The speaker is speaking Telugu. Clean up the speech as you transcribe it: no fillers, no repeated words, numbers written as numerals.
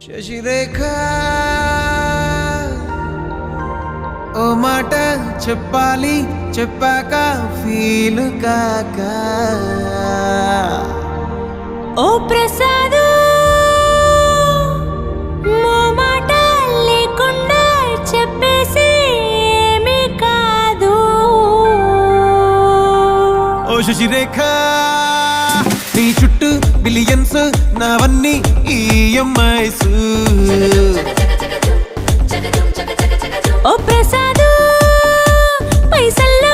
శశిరేఖ ఓ మాట చెప్పాలి చెప్పాక ఫీల్ కాక ఓ ప్రసాదు మో మాట లేకుండా చెప్పేసి ఏమీ కాదు. ఓ శశిరేఖ నీ చుట్టూ బిలియన్స్ నావన్నీ ఈఎంఐస్. ఓ ప్రసాదు పైసల్లో